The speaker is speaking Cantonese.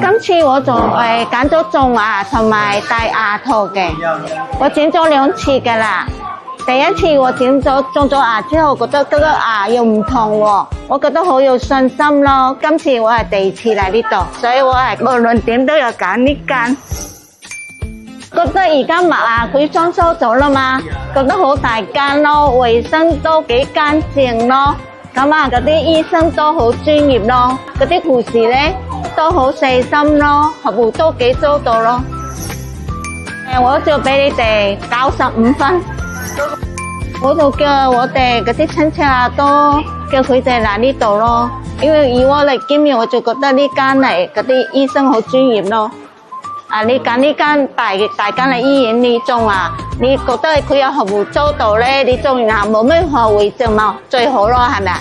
今次我做揀咗種牙同埋戴牙套嘅，我剪咗2次㗎啦。第一次我種咗牙之後，覺得嗰個牙又唔痛喎，我覺得好有信心咯。今次我係第2次嚟呢度，所以我係無論點都有揀呢間。覺得而家麥牙佢裝修咗啦嘛，覺得好大間咯，衛生都幾乾淨咯。咁啊，嗰啲醫生都好專業咯，嗰啲護士咧都好細心咯，服務都幾周到咯。我就俾你哋95分。我就叫我哋嗰啲親戚啊，都叫佢哋嚟呢度咯。因為以我嚟經驗，我就覺得呢間嚟嗰啲醫生好專業咯。你揀呢間大間嘅醫院你種啊，你覺得佢有服務周到咧，你種完後冇咩後遺症嘛，最好咯，係咪啊？